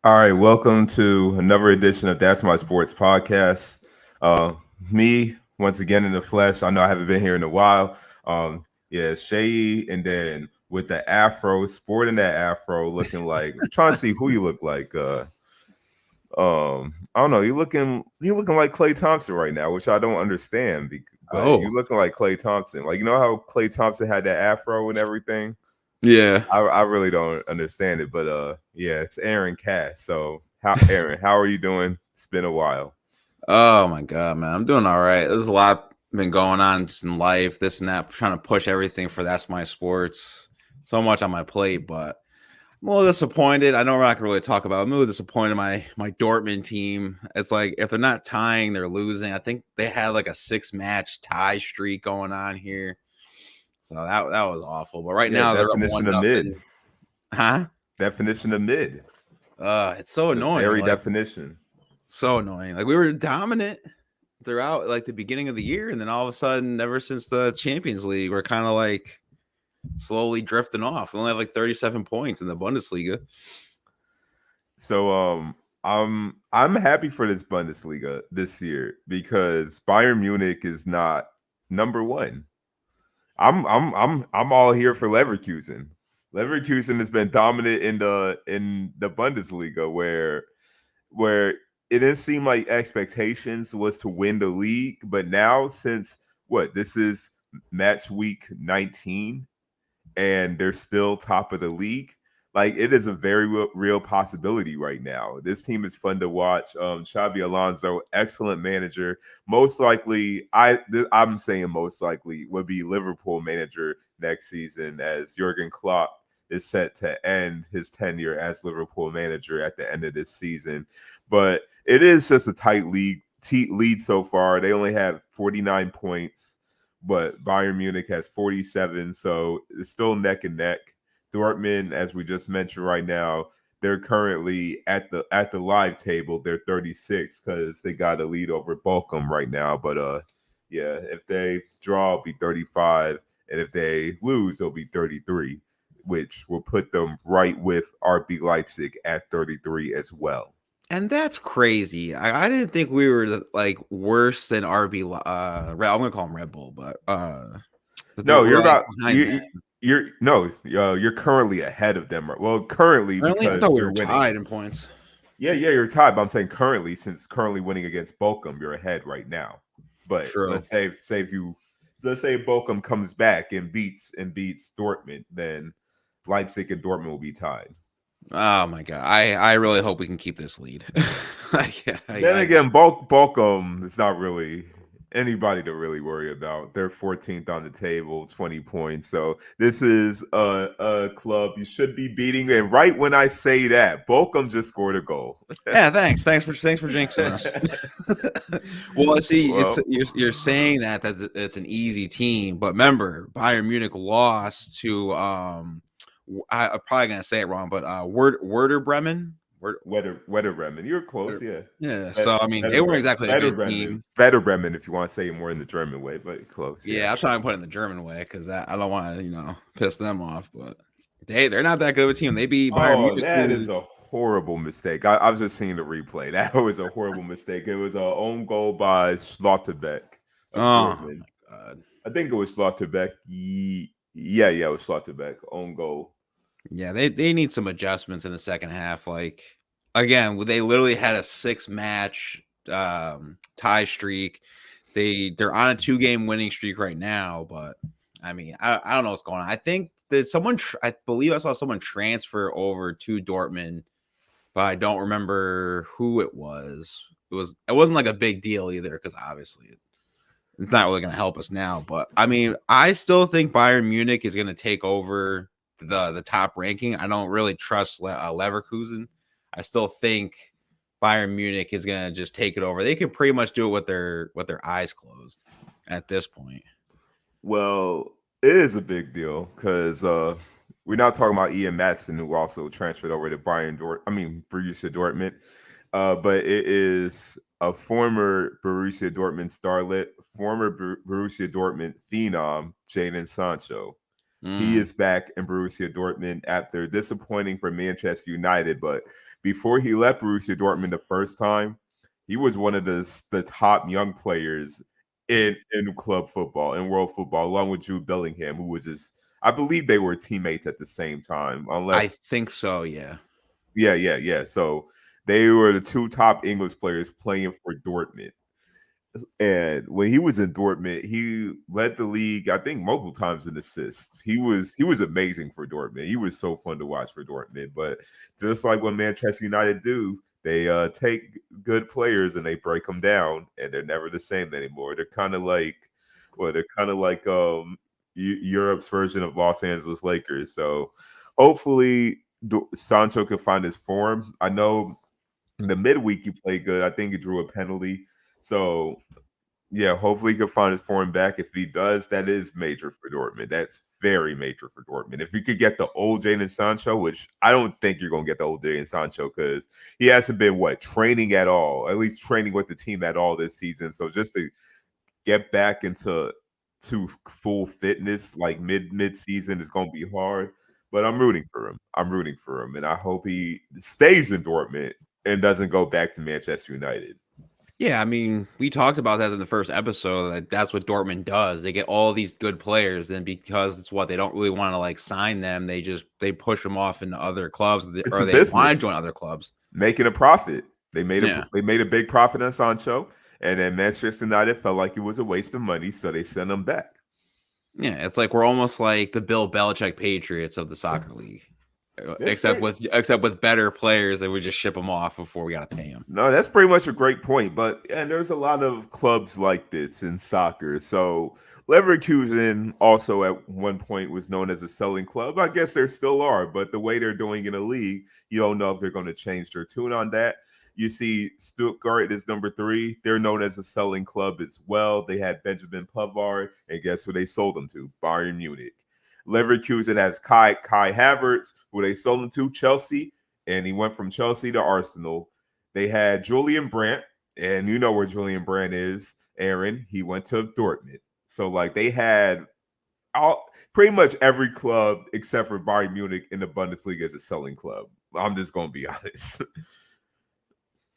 All right, welcome to another edition of That's My Sports podcast. Uh, Me once again in the flesh. I know I haven't been here in a while. Yeah, Seyi, and then with the afro, sporting that afro, looking like trying to see who you look like. I don't know. You looking like Klay Thompson right now, which I don't understand. But you Oh, looking like Klay Thompson. Like you know how Klay Thompson had that afro and everything. yeah. I really don't understand it, but yeah, it's Aaron Cass. So how are you doing? It's been a while. Oh my God, man. I'm doing all right. There's a lot been going on just in life, this and that, trying to push everything for That's My Sports. So much on my plate, but I'm a little disappointed. I know we're not gonna really talk about it. I'm a little disappointed in my Dortmund team. It's like if they're not tying, they're losing. I think they had like a 6 match tie streak going on here. So that was awful. But right Yeah, now they're up one definition of mid. nothing. Huh? Definition of mid. It's so The annoying. very Like definition. so annoying. Like we were dominant throughout like the beginning of the year, and then all of a sudden, ever since the Champions League, we're kind of like slowly drifting off. We only have like 37 points in the Bundesliga. So I'm happy for this Bundesliga this year because Bayern Munich is not number one. I'm all here for Leverkusen. Leverkusen has been dominant in the Bundesliga where it didn't seem like expectations was to win the league, but now since what this is match week 19 and they're still top of the league, like it is a very real possibility right now. This team is fun to watch. Xabi Alonso, excellent manager. Most likely, I'm saying most likely would be Liverpool manager next season as Jurgen Klopp is set to end his tenure as Liverpool manager at the end of this season. But it is just a tight lead so far. They only have 49 points, but Bayern Munich has 47, so it's still neck and neck. Dortmund, as we just mentioned right now, they're currently at the live table. They're 36 because they got a lead over Bochum right now. But yeah, if they draw, it'll be 35, and if they lose, it'll be 33, which will put them right with RB Leipzig at 33 as well. And that's crazy. I didn't think we were like worse than RB. I'm gonna call him Red Bull, but that No, we're you're like about behind them. you're no, you're currently ahead of them. Well, currently Really, I thought because we they're were winning. tied in points. Yeah, you're tied. But I'm saying currently, since currently winning against Bochum, you're ahead right now. But True. let's say Bochum comes back and beats Dortmund, then Leipzig and Dortmund will be tied. Oh my God, I really hope we can keep this lead. Then I again, Bochum is not really anybody to really worry about. They're 14th on the table, 20 points. So this is a club you should be beating. And right when I say that, Bochum just scored a goal. Yeah, thanks for jinxing us. Well, I see, Well, you're saying that it's an easy team, but remember, Bayern Munich lost to I'm probably gonna say it wrong, but Werder Bremen. Wetter Bremen. You're close, yeah. Yeah, so I mean, they Better weren't Bremen. exactly a good team. Better Bremen if you want to say it more in the German way, but close, yeah. Yeah, I was trying to put it in the German way because I don't want to piss them off, but they're not that good of a team. They beat Bayern Oh, Munich, that who is a horrible mistake. I was just seeing the replay. That was a horrible mistake. It was a own goal by Schlotterbeck of oh Dortmund. my God. I think it was Schlotterbeck. Yeah, it was Schlotterbeck. Own goal. Yeah, they need some adjustments in the second half. Like again, they literally had a 6 match tie streak. They're on a 2 game winning streak right now, but I mean, I don't know what's going on. I think that I believe I saw someone transfer over to Dortmund, but I don't remember who it was. It wasn't like a big deal either because obviously it's not really going to help us now. But I mean, I still think Bayern Munich is going to take over the top ranking. I don't really trust Leverkusen. I still think Bayern Munich is going to just take it over. They can pretty much do it with their eyes closed at this point. Well, it is a big deal because we're not talking about Ian Matson, who also transferred over to Borussia Dortmund. But it is a former Borussia Dortmund starlet, former Borussia Dortmund phenom, Jadon Sancho. He Mm. is back in Borussia Dortmund after disappointing for Manchester United. But before he left Borussia Dortmund the first time, he was one of the top young players in club football, in world football, along with Jude Bellingham, who was his. I believe they were teammates at the same time, I unless think so. Yeah. yeah. So they were the two top English players playing for Dortmund. And when he was in Dortmund, he led the league, I think, multiple times in assists. He was amazing for Dortmund. He was so fun to watch for Dortmund. But just like what Manchester United do, they take good players and they break them down, and they're never the same anymore. They're kind of like, well, they're kind of like Europe's version of Los Angeles Lakers. So hopefully Sancho can find his form. I know in the midweek he played good. I think he drew a penalty. So yeah, hopefully he can find his form back. If he does, that is major for Dortmund. That's very major for Dortmund. If you could get the old Jadon Sancho, which I don't think you're going to get the old Jadon Sancho because he hasn't been training at all, at least training with the team at all this season. So just to get back into full fitness like mid season is going to be hard. But I'm rooting for him. I'm rooting for him, and I hope he stays in Dortmund and doesn't go back to Manchester United. Yeah, I mean, we talked about that in the first episode. That's what Dortmund does. They get all these good players, and because it's what they don't really want to like sign them, they push them off into other clubs, It's or a they want to business. join other clubs. Making a profit. Yeah, They made a big profit on Sancho, and then Manchester United felt like it was a waste of money, so they sent him back. yeah. It's like we're almost like the Bill Belichick Patriots of the soccer league, That's great. except with better players. They would just ship them off before we got to pay them. No, that's pretty much a great point. But and there's a lot of clubs like this in soccer. So Leverkusen also at one point was known as a selling club. I guess there still are, but the way they're doing in a league, you don't know if they're going to change their tune on that. You see, Stuttgart is number 3. They're known as a selling club as well. They had Benjamin Pavard, and guess who they sold him to? Bayern Munich. Leverkusen has Kai Havertz, who they sold him to Chelsea, and he went from Chelsea to Arsenal. They had Julian Brandt, and you know where Julian Brandt is, Aaron. He went to Dortmund. So like they had pretty much every club except for Bayern Munich in the Bundesliga as a selling club. I'm just gonna be honest.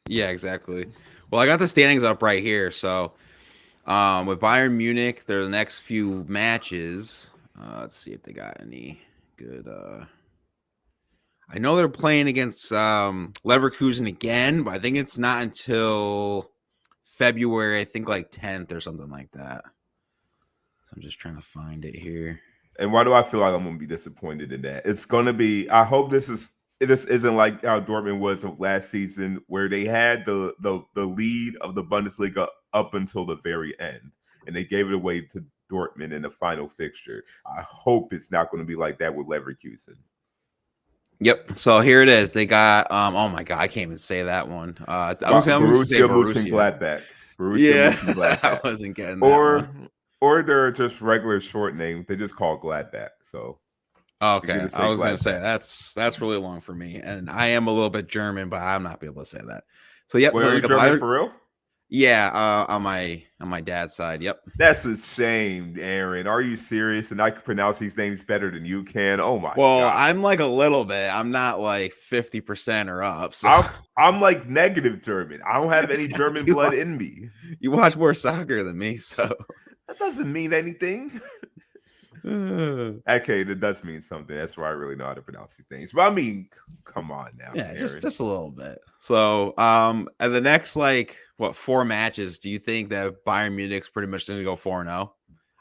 Yeah, exactly. Well, I got the standings up right here. So, with Bayern Munich, their next few matches. Let's see if they got any good. I know they're playing against Leverkusen again, but I think it's not until February. I think like 10th or something like that. So I'm just trying to find it here. And why do I feel like I'm gonna be disappointed in that? It's gonna be. I hope this isn't like how Dortmund was of last season, where they had the lead of the Bundesliga up until the very end, and they gave it away to Dortmund in the final fixture. I hope it's not going to be like that with Leverkusen. Yep. So here it is. They got oh my god, I can't even say that one. I'm just gonna say Borussia Borussia. Mönchengladbach. Borussia Yeah, I Mönchengladbach. wasn't getting that one. Or they're just regular short name. They just call Gladbach. So you can Okay, just I say was gonna say Gladbach. that's really long for me, and I am a little bit German, but I'm not be able to say that. So yep. Wait, So are they you got the German Lever- for real? yeah, on my dad's side. Yep. That's a shame, Aaron. Are you serious? And I can pronounce these names better than you can. Oh my Well, god. I'm like a little bit. I'm not like 50% or up. So I'm like negative German. I don't have any German you blood in me. you watch more soccer than me, so That doesn't mean anything. Okay, that does mean something. That's why I really know how to pronounce these things. But I mean, come on now, yeah, Aaron. just a little bit. So and the next like what 4 matches, do you think that Bayern Munich's pretty much going to go 4-0?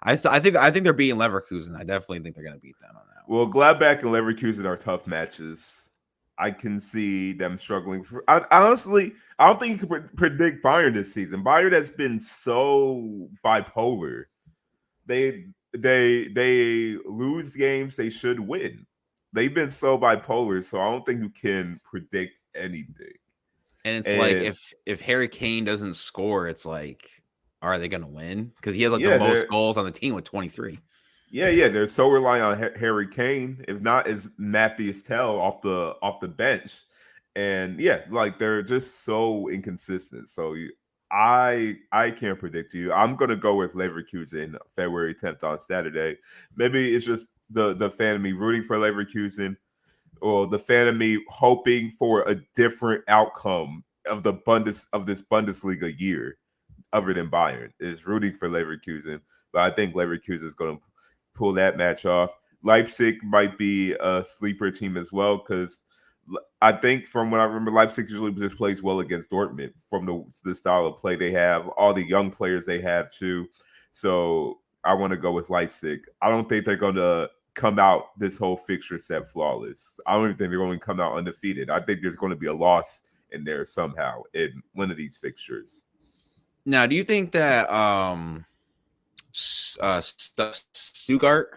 I think they're beating Leverkusen. I definitely think they're going to beat them on that one. Well, Gladbach and Leverkusen are tough matches. I can see them struggling. Honestly, I don't think you can predict Bayern this season. Bayern has been so bipolar. They lose games they should win. They've been so bipolar, so I don't think you can predict anything. And it's like And if Harry Kane doesn't score, it's like, are they going to win? Because he has like the yeah, most goals on the team with 23. yeah. They're so reliant on Harry Kane. If not, is Matthias Tell off the bench, and yeah, like they're just so inconsistent. So I can't predict you. I'm gonna go with Leverkusen February 10th on Saturday. Maybe it's just the fan of me rooting for Leverkusen, or the fan of me hoping for a different outcome of this Bundesliga year, other than Bayern, is rooting for Leverkusen. But I think Leverkusen is going to pull that match off. Leipzig might be a sleeper team as well, because I think from what I remember, Leipzig usually just plays well against Dortmund from the style of play they have, all the young players they have too. So I want to go with Leipzig. I don't think they're going to come out this whole fixture set flawless. I don't even think they're going to come out undefeated. I think there's going to be a loss in there somehow in one of these fixtures. Now, do you think that Stuttgart,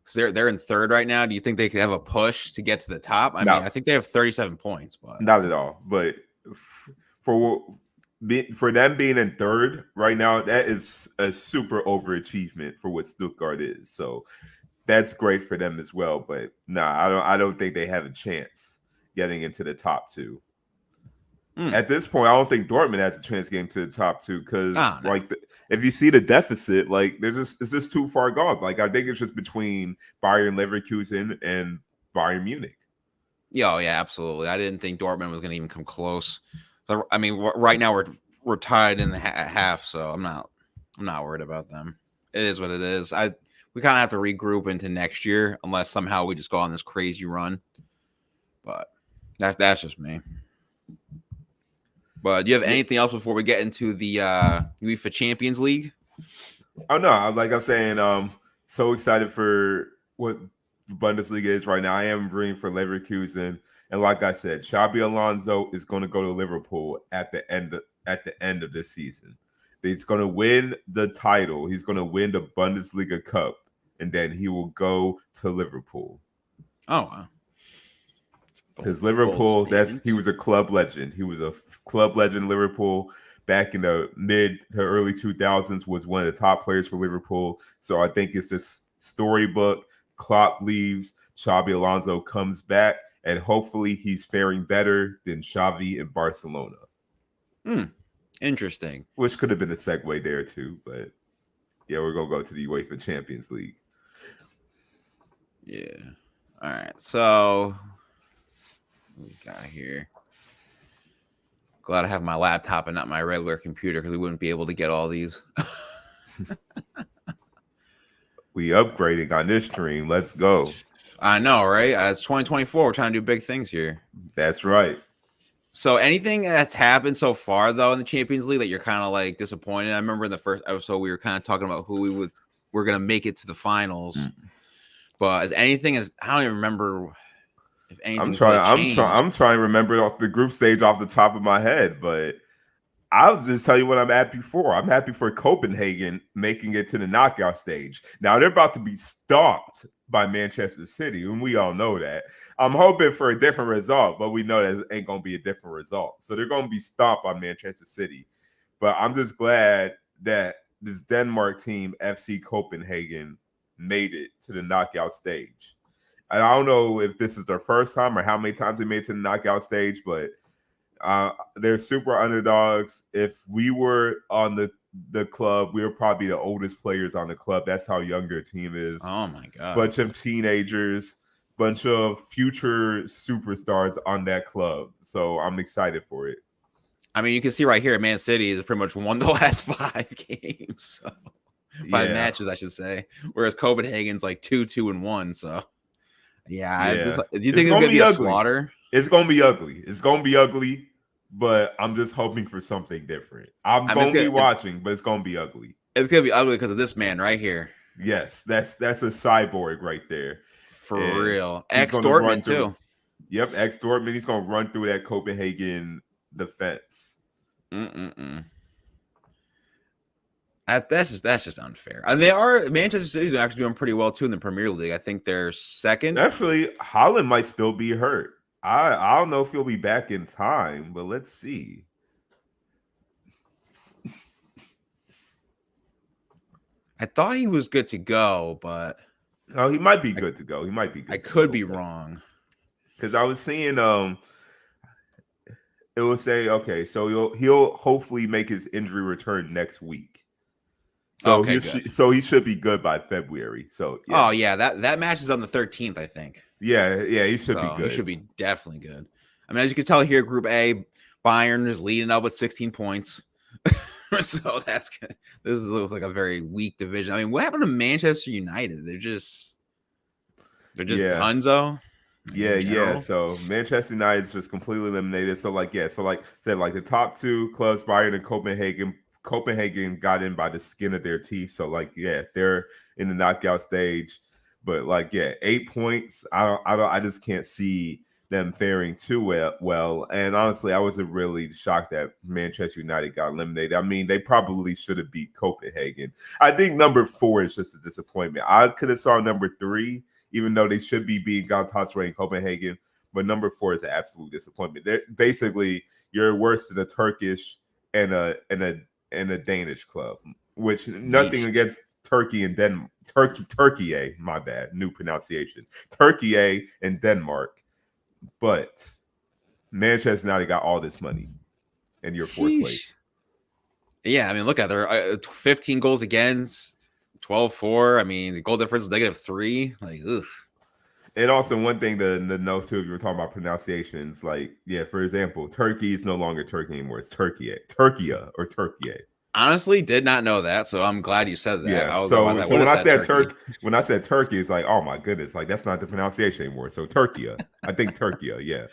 because they're in third right now, do you think they could have a push to get to the top? I mean, I think they have 37 points, but not at all. But for them being in third right now, that is a super overachievement for what Stuttgart is. So that's great for them as well. But I don't think they have a chance getting into the top two. At this point, I don't think Dortmund has a chance getting to the top two, because if you see the deficit, like it's just too far gone. Like I think it's just between Bayern Leverkusen and Bayern Munich. Yeah, absolutely. I didn't think Dortmund was going to even come close. So, I mean, right now we're tied in the half, so I'm not worried about them. It is what it is. We kind of have to regroup into next year, unless somehow we just go on this crazy run. But that's just me. But do you have anything else before we get into the UEFA Champions League? Oh no, like I'm saying, so excited for what Bundesliga is right now. I am rooting for Leverkusen, and like I said, Xabi Alonso is going to go to Liverpool at the end of this season. He's going to win the title. He's going to win the Bundesliga Cup, and then he will go to Liverpool. Oh wow. Because Liverpool, he was a club legend. He was a club legend. Liverpool back in the mid to early 2000s was one of the top players for Liverpool. So I think it's just storybook. Klopp leaves, Xabi Alonso comes back, and hopefully he's faring better than Xavi in Barcelona. Interesting. Which could have been a segue there too, but yeah, we're gonna go to the UEFA Champions League. Yeah. All right. So what we got here? Glad I have my laptop and not my regular computer, because we wouldn't be able to get all these. We upgrading on this stream. Let's go. I know, right? It's 2024. We're trying to do big things here. That's right. So anything that's happened so far, though, in the Champions League that you're kind of like disappointed? I remember in the first episode we were kind of talking about who we're going to make it to the finals. But I don't even remember if anything. I'm trying to remember off the group stage off the top of my head, but I'll just tell you what I'm happy for. I'm happy for Copenhagen making it to the knockout stage. Now they're about to be stomped by Manchester City, and we all know that. I'm hoping for a different result, but we know that ain't going to be a different result. So they're going to be stomped by Manchester City. But I'm just glad that this Denmark team, FC Copenhagen, made it to the knockout stage. And I don't know if this is their first time or how many times they made it to the knockout stage, but they're super underdogs. If we were on the club, we were probably the oldest players on the club. That's how young their team is. Oh my god. Bunch of teenagers, bunch of future superstars on that club. So I'm excited for it. I mean, you can see right here, Man City has pretty much won the last 5 games. So 5 matches, I should say. Whereas Copenhagen's like 2-2-1. So do you think it's gonna be a slaughter? It's gonna be ugly. It's gonna be ugly. But I'm just hoping for something different. I'm going to be watching, but it's going to be ugly. It's going to be ugly because of this man right here. Yes, that's a cyborg right there. For real. Ex-Dortmund, too. Yep, ex-Dortmund. He's going to run through that Copenhagen defense. That's just unfair. And Manchester City's actually doing pretty well, too, in the Premier League. I think they're second. Actually, Haaland might still be hurt. I don't know if he'll be back in time, but let's see. I thought he was good to go, but no, he might be good to go. He might be good. I could be wrong. Because I was seeing it will say, okay, so he'll hopefully make his injury return next week. So Okay, good. he should be good by February. So yeah, Oh yeah, that match is on the 13th, I think. yeah, he should be So he good. should be definitely good. I mean, as you can tell here, Group A, Bayern is leading up with 16 points. So that's good. This looks like a very weak division. I mean, what happened to Manchester United? They're just Yeah, donezo in yeah. general. So Manchester United is just completely eliminated. So like, yeah, so like said, like the top two clubs, Bayern and Copenhagen. Copenhagen got in by the skin of their teeth. So like, yeah, they're in the knockout stage. But like, yeah, 8 points. I just can't see them faring too well. And honestly, I wasn't really shocked that Manchester United got eliminated. I mean, they probably should have beat Copenhagen. I think number 4 is just a disappointment. I could have saw number 3, even though they should be beating Galatasaray in Copenhagen. But number 4 is an absolute disappointment. They're basically, you're worse than a Turkish and a Danish club, which nothing Yeesh. against Turkey and Denmark. Turkey, my bad, new pronunciation. Turkey and Denmark, but Manchester United got all this money, and you're fourth Sheesh. place. Yeah, I mean, look at their 15 goals against, 12-4. I mean, the goal difference is -3. Like, oof. And also one thing to know too, if you were talking about pronunciations, like yeah, for example, Turkey is no longer Turkey anymore. It's Turkey, or Turkey. Honestly, did not know that, so I'm glad you said that. Yeah. Otherwise, So I would when have I said said Turkey. when I said Turkey, it's like, oh my goodness, like that's not the pronunciation anymore. So Turkey, I think Turkey, yeah.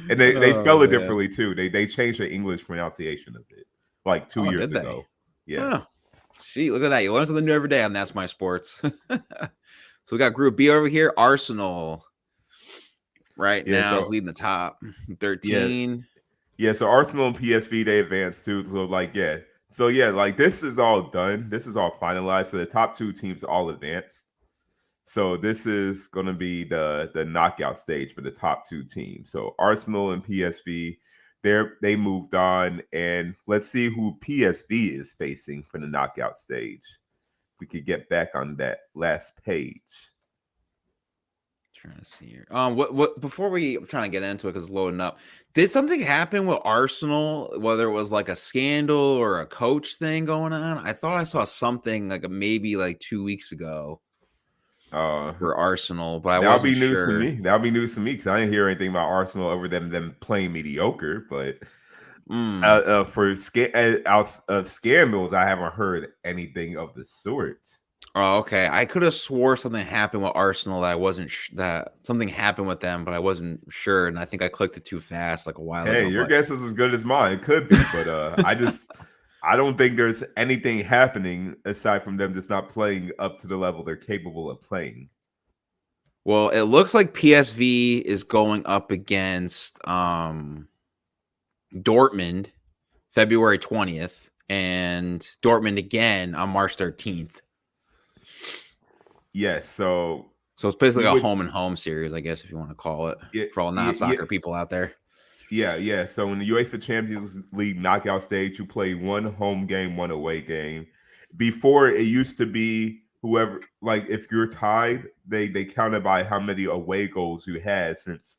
And they Oh spell it man. differently too. They changed the English pronunciation of it like 2 years Did they? ago. Yeah. Huh. See, look at that. You learn something new every day on That's My Sports. So we got Group B over here. Arsenal right Yeah. now is So leading the top. yeah, 13. yeah. So Arsenal and PSV they advanced too. So like yeah. So yeah, like this is all done. This is all finalized. So the top 2 teams all advanced. So this is going to be the knockout stage for the top 2 teams. So Arsenal and PSV, they moved on, and let's see who PSV is facing for the knockout stage. We could get back on that last page. Trying to see here. What before I'm trying to get into it because it's loading up. Did something happen with Arsenal? Whether it was like a scandal or a coach thing going on? I thought I saw something like maybe like 2 weeks ago Uh, for Arsenal, but I that'll be wasn't news to sure. me. That'll be news to me because I didn't hear anything about Arsenal over them playing mediocre. But Mm. for out of scandals, I haven't heard anything of the sort. Oh, okay. I could have swore something happened with Arsenal that I wasn't that something happened with them, but I wasn't sure, and I think I clicked it too fast like a while Hey, ago. your But guess is as good as mine. It could be, but I don't think there's anything happening aside from them just not playing up to the level they're capable of playing. well, it looks like PSV is going up against Dortmund February 20th and Dortmund again on March 13th. Yes, so So it's basically you a would home and home series, I guess, if you want to call it, yeah, for all yeah, non-soccer people out there. yeah. So in the UEFA Champions League knockout stage, you play one home game, one away game. Before it used to be whoever, like if you're tied, they counted by how many away goals you had, since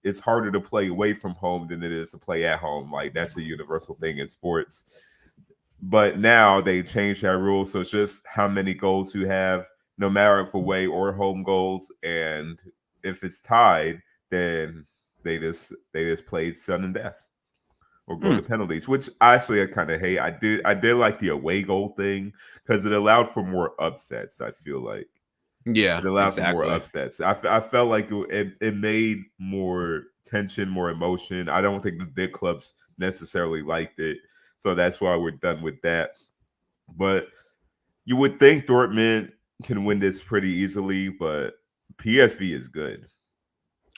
it's harder to play away from home than it is to play at home. Like that's a universal thing in sports. But now they changed that rule, so it's just how many goals you have, no matter if away or home goals. And if it's tied, then they just played sudden death or go Hmm. to penalties, which actually I kind of hate. I did like the away goal thing because it allowed for more upsets. I feel like Yeah, it allowed for more exactly. upsets. I felt like it made more tension, more emotion. I don't think the big clubs necessarily liked it, so that's why we're done with that. But you would think Dortmund can win this pretty easily, but PSV is good.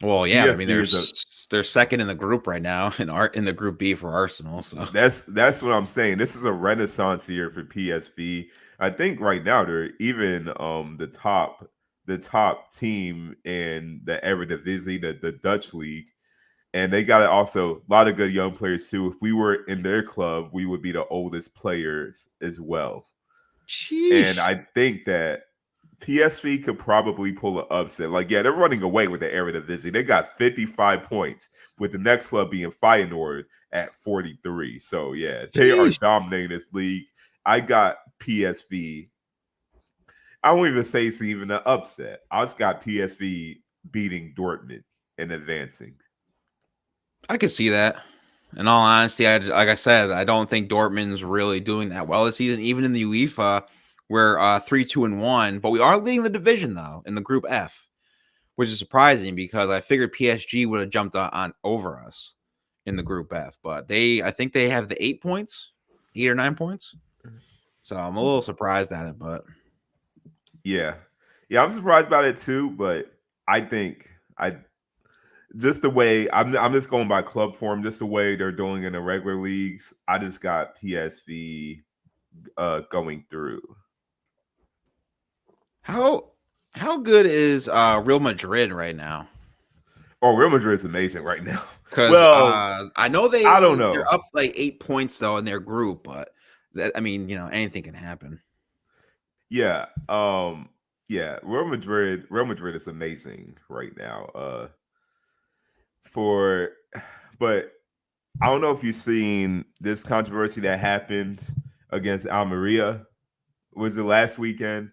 Well, yeah, I mean PSV is a they're second in the group right now in the Group B for Arsenal. So that's what I'm saying. This is a renaissance year for PSV. I think right now they're even the top team in the Eredivisie, the Dutch league, and they got also a lot of good young players too. If we were in their club, we would be the oldest players as well. And sheesh. I think that PSV could probably pull an upset. Like, yeah, they're running away with the Eredivisie. They got 55 points, with the next club being Feyenoord at 43. So, yeah, they are Sheesh. dominating this league. I got PSV. I won't even say it's even an upset. I just got PSV beating Dortmund and advancing. I could see that. In all honesty, like I said, I don't think Dortmund's really doing that well this season, even in the UEFA. We're 3-2-1, but we are leading the division though in the Group F, which is surprising because I figured PSG would have jumped on over us in the Group F, but I think they have the 8 points, 8 or 9 points. So I'm a little surprised at it, but yeah, I'm surprised about it too. But I think I just the way I'm just going by club form, just the way they're doing in the regular leagues. I just got PSV going through. how good is Real Madrid right now? Oh, Real Madrid is amazing right now. Because Well, I know I don't they're know. up like 8 points though in their group, but I mean, anything can happen. Yeah, yeah. Real Madrid is amazing right now. For, but I don't know if you've seen this controversy that happened against Almeria. Was it last weekend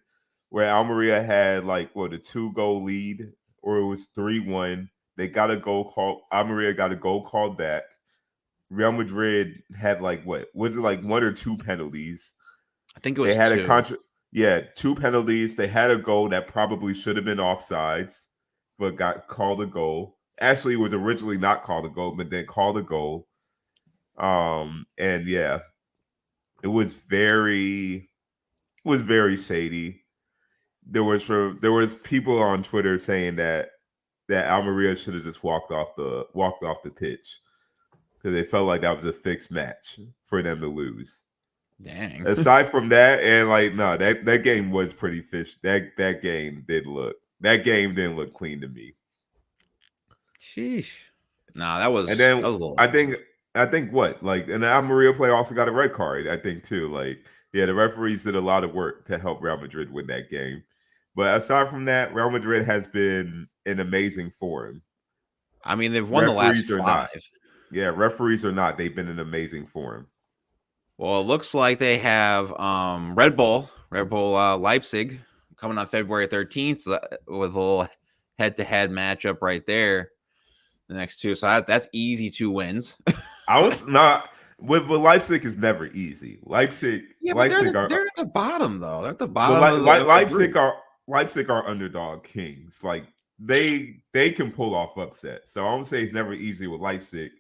where Almeria had like what a 2-goal lead, or it was 3-1? They got a goal called. Almeria got a goal called back. Real Madrid had like what was it like 1 or 2 penalties? I think it They was had a 2. yeah, 2 penalties. They had a goal that probably should have been offsides, but got called a goal. Actually, it was originally not called a goal, but then called a goal. And yeah, it was very shady. There was people on Twitter saying that Almeria should have just walked off the pitch because they felt like that was a fixed match for them to lose. Dang. Aside from that, and like no, that game was pretty fish. That game didn't look clean to me. Sheesh. Nah, And that then was a little I think excessive. I think what like and the Almeria player also got a red card. I think too. Like yeah, the referees did a lot of work to help Real Madrid win that game. But aside from that, Real Madrid has been in amazing form. I mean, they've won the last Referees or 5. not, yeah, referees or not, they've been in amazing form. Well, it looks like they have Red Bull Leipzig coming on February 13th, so with a little head-to-head matchup right there. The next 2, so that's easy 2 wins. I was not with Leipzig is never easy. Yeah, but Leipzig are they're at the bottom though. They're at the but bottom of the group. Leipzig are underdog kings. Like they can pull off upset. So I won't say it's never easy with Leipzig.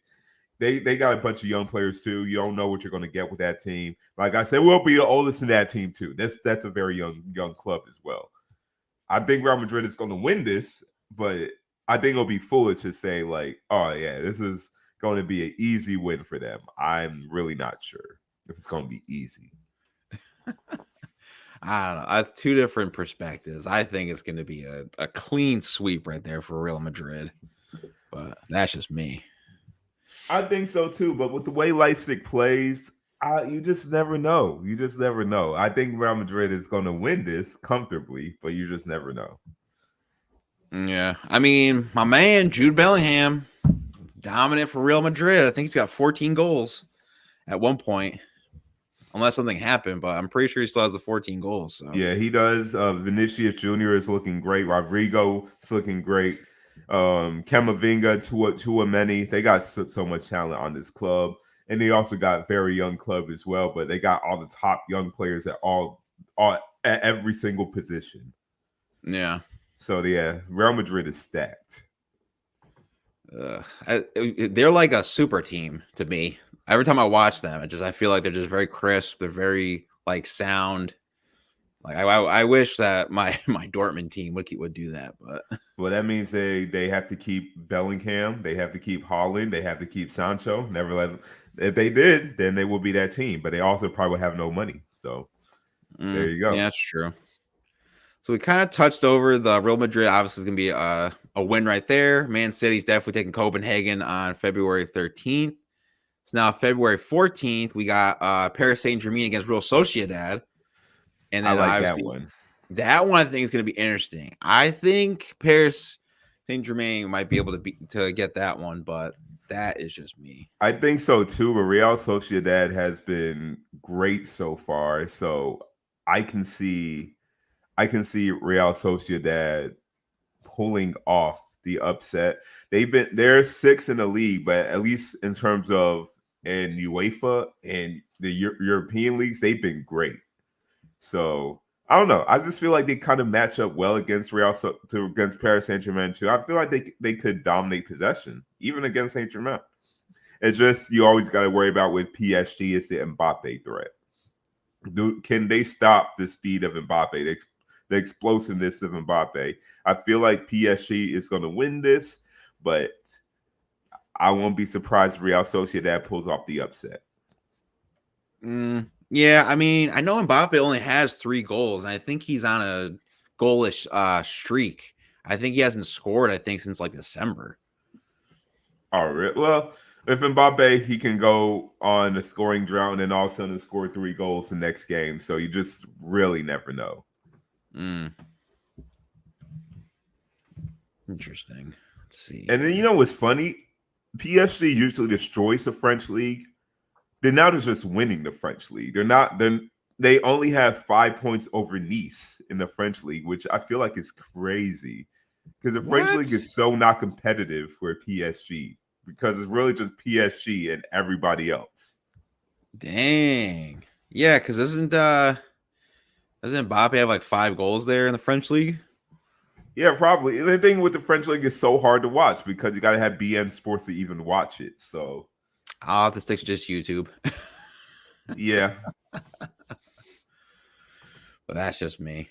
They got a bunch of young players too. You don't know what you're going to get with that team. Like I said, we'll be the oldest in that team too. That's a very young club as well. I think Real Madrid is going to win this, but I think it'll be foolish to say like, oh yeah, this is going to be an easy win for them. I'm really not sure if it's going to be easy. I don't know. I have 2 different perspectives. I think it's going to be a clean sweep right there for Real Madrid, but that's just me. I think so too, but with the way Leipzig plays, you just never know. You just never know. I think Real Madrid is going to win this comfortably, but you just never know. Yeah, I mean, my man Jude Bellingham, dominant for Real Madrid. I think he's got 14 goals at one point, unless something happened. But I'm pretty sure he still has the 14 goals. So Yeah, he does. Vinicius Jr. is looking great. Rodrigo is looking great. Camavinga, Tua many. They got so much talent on this club, and they also got very young club as well. But they got all the top young players at all at every single position. yeah, So yeah, Real Madrid is stacked. they're like a super team to me. Every time I watch them, I feel like they're just very crisp. They're very like sound. Like I wish that my Dortmund team would do that, but Well, that means they have to keep Bellingham, they have to keep Holland, they have to keep Sancho. Never let. If they did, then they will be that team. But they also probably have no money. So there you go. yeah, that's true. So we kind of touched over the Real Madrid. Obviously, is going to be a win right there. Man City's definitely taking Copenhagen on February 13th. So now February 14th, we got Paris Saint-Germain against Real Sociedad. And I then like that obviously one. That one I think is going to be interesting. I think Paris Saint-Germain might be able to get that one, but that is just me. I think so too, but Real Sociedad has been great so far. So I can see Real Sociedad pulling off the upset. They're sixth in the league, but at least in terms of in UEFA and the European leagues, they've been great. So I don't know. I just feel like they kind of match up well against against Paris Saint Germain too. I feel like they could dominate possession even against Saint Germain. It's just you always got to worry about with PSG is the Mbappe threat. Can they stop the speed of Mbappe, the explosiveness of Mbappe? I feel like PSG is going to win this, but I won't be surprised if Real Sociedad pulls off the upset. Yeah, I mean, I know Mbappe only has 3 goals, and I think he's on a goalless streak. I think he hasn't scored, I think, since like December. All right. Well, if Mbappe, he can go on a scoring drought and then all of a sudden score 3 goals the next game. So you just really never know. Interesting. Let's see. And then you know what's funny? PSG usually destroys the French league. They're just winning the French league. They only have 5 points over Nice in the French league, which I feel like is crazy. Because the French league is so not competitive for PSG. Because it's really just PSG and everybody else. Dang. Yeah, because doesn't Mbappe have like 5 goals there in the French league? Yeah, probably. And the thing with the French league is so hard to watch because you got to have BN Sports to even watch it. So I'll have to stick to just YouTube. Yeah. But that's just me.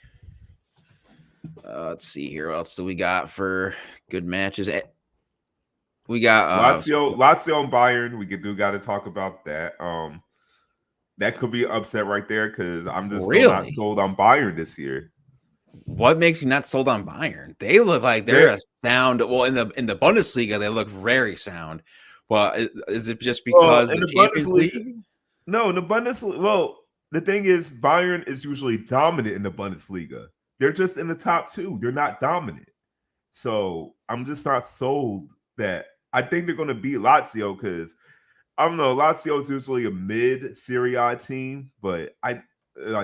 Let's see here. What else do we got for good matches? We got Lazio and Bayern. We got to talk about that. That could be an upset right there because I'm just still not sold on Bayern this year. What makes you not sold on Bayern? They look like they're a sound. Well, in the Bundesliga, they look very sound. Well, is it just because in the Champions League? No, in the Bundesliga. Well, the thing is, Bayern is usually dominant in the Bundesliga. They're just in the top 2. They're not dominant. So I'm just not sold that. I think they're going to beat Lazio because I don't know. Lazio is usually a mid Serie A team, but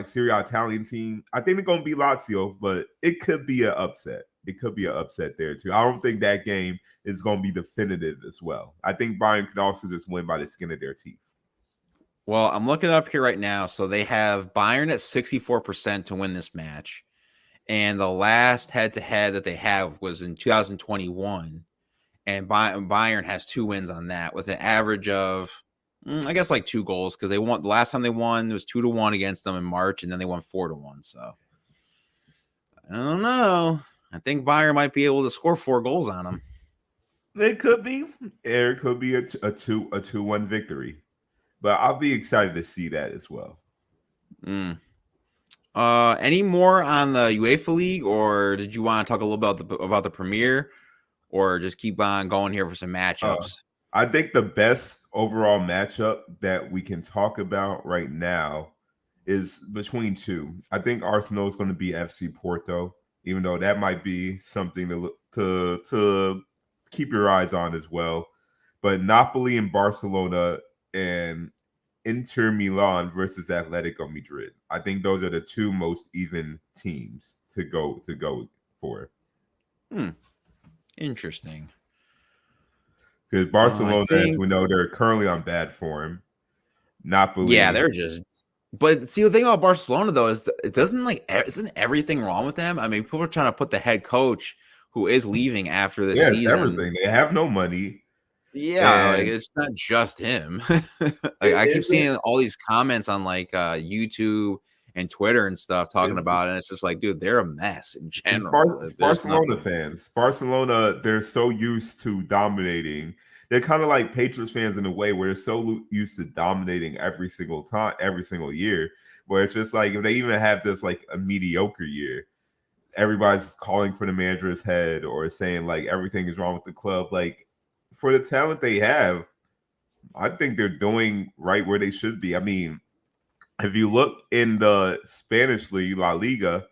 Serie A Italian team. I think they're going to beat Lazio, but it could be an upset. It could be an upset there too. I don't think that game is going to be definitive as well. I think Bayern could also just win by the skin of their teeth. Well, I'm looking up here right now. So they have Bayern at 64% to win this match. And the last head-to-head that they have was in 2021. And Bayern has 2 wins on that with an average of, I guess, like 2 goals because they won. The last time they won, it was 2-1 against them in March, and then they won 4-1. So I don't know. I think Bayern might be able to score 4 goals on them. It could be. There could be a 2-1 victory. But I'll be excited to see that as well. Any more on the UEFA League, or did you want to talk a little about the Premier, or just keep on going here for some matchups? I think the best overall matchup that we can talk about right now is between 2. I think Arsenal is going to be FC Porto, even though that might be something to keep your eyes on as well. But Napoli and Barcelona and Inter Milan versus Atletico Madrid. I think those are the 2 most even teams to go for. Interesting. Because Barcelona, as we know, they're currently on bad form. Napoli, yeah, they're just. But see, the thing about Barcelona though is it isn't everything wrong with them. I mean, people are trying to put the head coach who is leaving after this season. It's everything. They have no money. Yeah, like it's not just him. I keep seeing all these comments on like YouTube and Twitter and stuff talking about it. And it's just like, dude, they're a mess in general. It's Barcelona fans. Barcelona, they're so used to dominating. They're kind of like Patriots fans in a way where they're so used to dominating every single time, every single year, where it's just like if they even have just like a mediocre year, everybody's calling for the manager's head or saying like everything is wrong with the club. Like for the talent they have, I think they're doing right where they should be. I mean, if you look in the Spanish league, La Liga,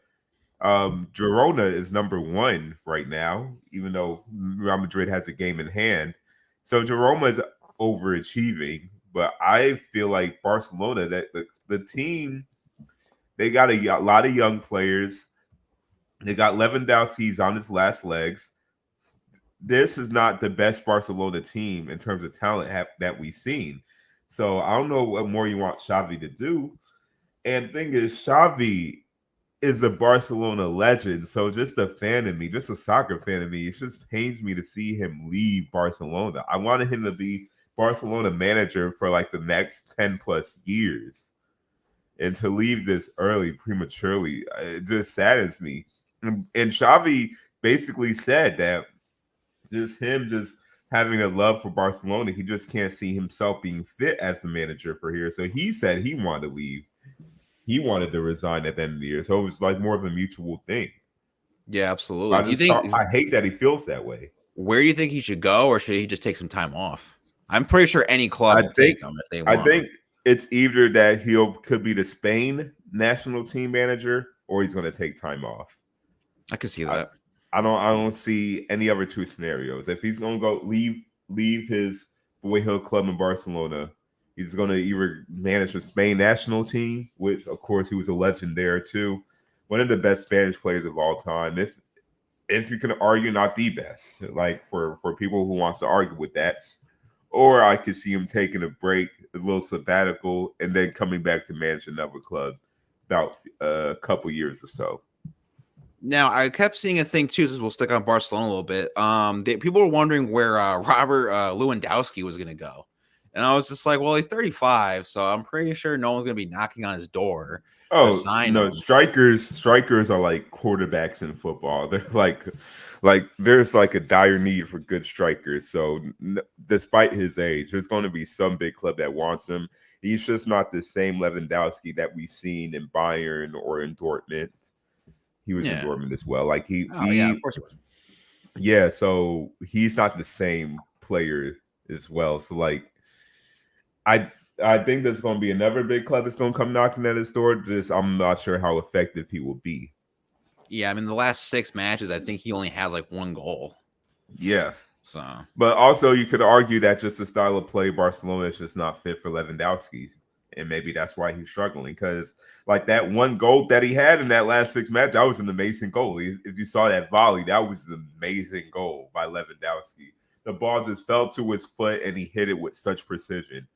Girona is number one right now, even though Real Madrid has a game in hand. So Girona is overachieving, but I feel like Barcelona, that the team, they got a lot of young players. They got Lewandowski's on his last legs. This is not the best Barcelona team in terms of talent that we've seen. So I don't know what more you want Xavi to do. And the thing is, Xavi is a Barcelona legend. So just a fan of me, just a soccer fan of me, it just pains me to see him leave Barcelona. I wanted him to be Barcelona manager for like the next 10 plus years. And to leave this early, prematurely, it just saddens me. And Xavi basically said that just him just having a love for Barcelona, he just can't see himself being fit as the manager for here. So he said he wanted to leave. He wanted to resign at the end of the year. So it was like more of a mutual thing. Yeah, absolutely. Do you I think hate that he feels that way. where do you think he should go, or should he just take some time off? I'm pretty sure any club I will think take him if they I want him. think it's either that could be the Spain national team manager or he's going to take time off. I could see I, that. I don't see any other two scenarios. If he's going to go leave his boyhood club in Barcelona, he's going to either manage the Spain national team, which of course he was a legend there too, one of the best Spanish players of all time. If you can argue, not the best, like for people who wants to argue with that, or I could see him taking a break, a little sabbatical, and then coming back to manage another club about a couple years or so. Now, I kept seeing a thing too, since we'll stick on Barcelona a little bit. People were wondering where Robert Lewandowski was going to go. And I was just like, well, he's 35, so I'm pretty sure no one's going to be knocking on his door to Oh sign no, him. strikers are like quarterbacks in football. They're like there's like a dire need for good strikers. So despite his age, there's going to be some big club that wants him. He's just not the same Lewandowski that we've seen in Bayern or in Dortmund. He was in Yeah. Dortmund as well. Like Oh, yeah, of course he was. yeah, so he's not the same player as well. So like I I think there's going to be another big club that's going to come knocking at his door. Just I'm not sure how effective he will be. Yeah, I mean, the last 6 matches, I think he only has like 1 goal. Yeah, So, but also you could argue that just the style of play Barcelona is just not fit for Lewandowski, and maybe that's why he's struggling. Because like that one goal that he had in that last 6 match, that was an amazing goal. If you saw that volley, that was an amazing goal by Lewandowski. The ball just fell to his foot and he hit it with such precision.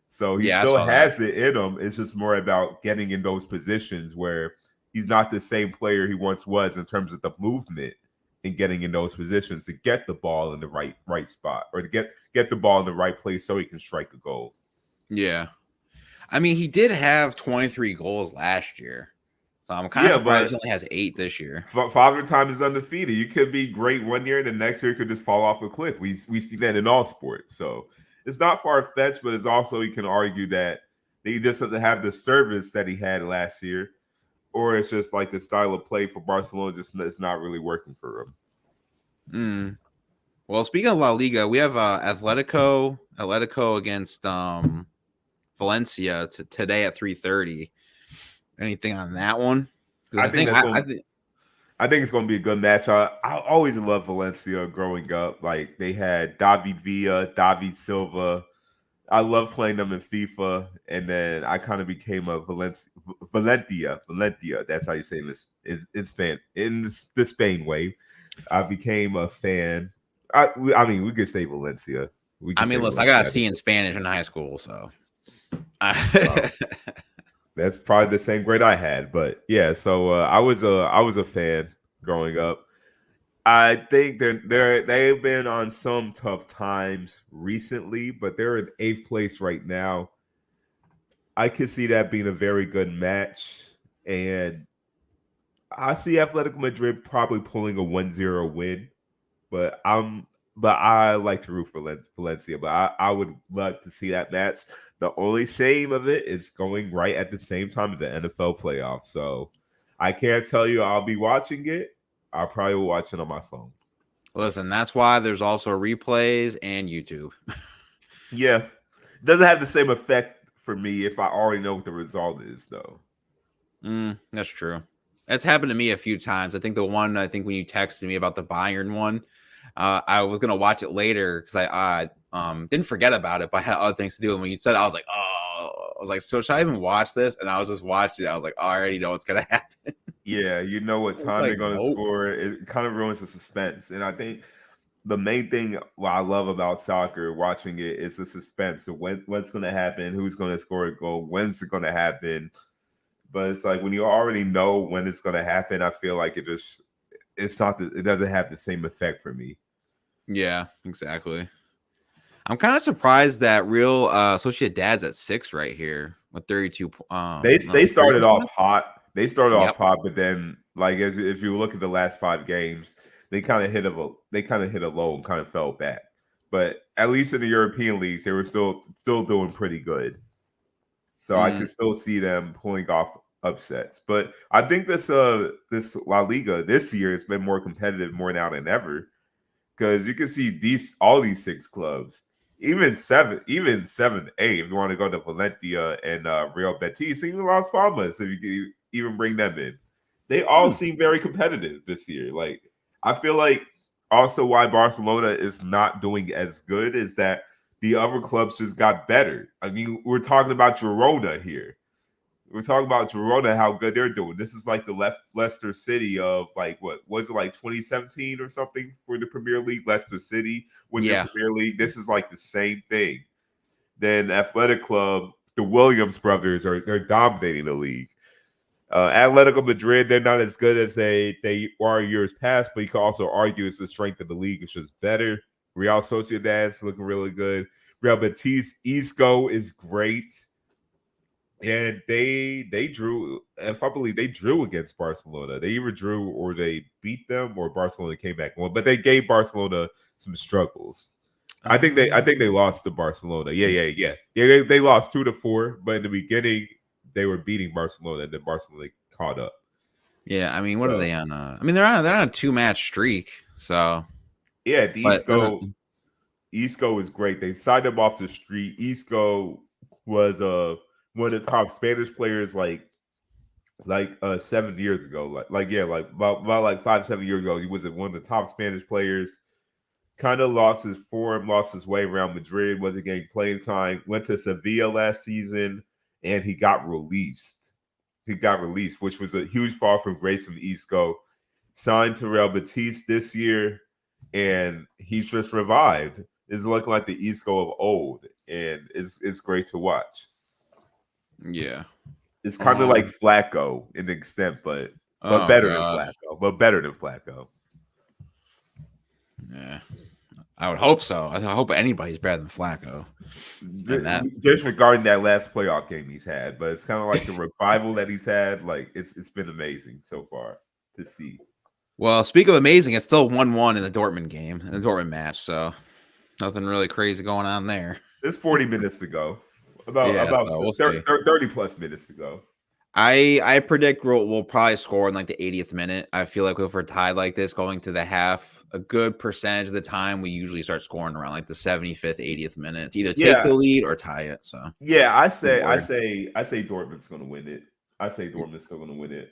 So he yeah, I still saw that. has it in him. It's just more about getting in those positions where he's not the same player he once was in terms of the movement and getting in those positions to get the ball in the right spot or to get the ball in the right place so he can strike a goal. Yeah. I mean, he did have 23 goals last year. So I'm kind of Yeah, surprised but he only has 8 this year. Father Time is undefeated. You could be great one year, and the next year could just fall off a cliff. We see that in all sports. So it's not far fetched, but it's also you can argue that he just doesn't have the service that he had last year, or it's just like the style of play for Barcelona just it's not really working for him. Mm. Well, speaking of La Liga, we have Atletico against Valencia today at 3:30. Anything on that one? Because I I think think that's I going. think I think it's going to be a good match. I always loved Valencia growing up. Like they had David Villa, David Silva. I love playing them in FIFA, and then I kind of became a Valentia. That's how you say this in Spain, in the Spain way. I became a fan. I mean, we could say Valencia. We I could mean, say listen, I got a Valencia. C in Spanish in high school, so Wow, that's probably the same grade I had. But yeah, so I was a fan growing up. I think they've been on some tough times recently, but they're in eighth place right now. I could see that being a very good match, and I see Atletico Madrid probably pulling a 1-0 win. But I like to root for Valencia, but I would love to see that match. The only shame of it is going right at the same time as the NFL playoffs. So I can't tell you I'll be watching it. I'll probably watch it on my phone. listen, that's why there's also replays and YouTube. Yeah. It doesn't have the same effect for me if I already know what the result is, though. That's true. That's happened to me a few times. I think the one when you texted me about the Bayern one, I was gonna watch it later because I didn't forget about it, but I had other things to do. And when you said, I was like, oh, I was like, so should I even watch this? And I was just watching it. I was like, oh, I already know what's gonna happen. Yeah, you know what I was time they're like, going to nope. score. It kind of ruins the suspense. And I think the main thing what I love about soccer, watching it, is the suspense of what's going to happen, who's going to score a goal, when's it going to happen. But it's like when you already know when it's going to happen, I feel like it doesn't have the same effect for me. Yeah, exactly. I'm kind of surprised that Real Associate Dad's at 6 right here with 32. No, They started 32 off points. hot. They started off Yep. hot, but then like if you look at the last 5 games, they kind of hit a low and kind of fell back. But at least in the European leagues, they were still doing pretty good. So I Mm, could still see them pulling off upsets. But I think this La Liga this year has been more competitive more now than ever because you can see all these 6 clubs, even seven, eight. If you want to go to Valencia and Real Betis, even Las Palmas, if you can even bring them in, they all mm, seem very competitive this year. Like I feel like also why Barcelona is not doing as good is that the other clubs just got better. I mean, we're talking about Girona here. We're talking about Girona, how good they're doing. This is like the Leicester City of like what was it like 2017 or something for the Premier League? Leicester City win their yeah. Premier League. This is like the same thing. Then Athletic Club, the Williams brothers they're dominating the league. Atletico Madrid, they're not as good as they were years past, but you can also argue it's the strength of the league is just better. Real Sociedad's looking really good. Real Betis, Isco is great. And they drew, if I believe they drew against Barcelona. They either drew or they beat them, or Barcelona came back on. But they gave Barcelona some struggles. I think they Um, lost to Barcelona. Yeah. They lost 2-4, but in the beginning they were beating Barcelona, and then Barcelona caught up. yeah. I mean, what are So they on? I mean, they're on a 2-match streak. So, yeah, the but Isco is great. They signed him off the street. Isco was one of the top Spanish players like 7 years ago. Like yeah, like about like 5-7 years ago. He was one of the top Spanish players. Kind of lost his form, lost his way around Madrid, wasn't getting playing time, went to Sevilla last season, and he got released. He got released, which was a huge fall from grace from Isco. Signed to Real Betis this year, and he's just revived. It's looking like the Isco of old, and it's great to watch. yeah. It's kind of like Um. Flacco in the extent, but Oh better than God. Flacco. But better than Flacco. Yeah. I would hope so. I hope anybody's better than Flacco. And that. Disregarding that last playoff game he's had, but it's kind of like the revival that he's had. Like it's been amazing so far to see. Well, speak of amazing, it's still 1-1 in the Dortmund game, in the Dortmund match. So nothing really crazy going on there. There's 40 minutes to go. Yeah. About So we'll see. 30 plus minutes to go. I predict we'll probably score in like the 80th minute. I feel like if we're tied like this going to the half, a good percentage of the time we usually start scoring around like the 75th, 80th minute to either take Yeah, the lead or tie it. So yeah. good word. I say Dortmund's going to win it. I say Dortmund's still going to win it.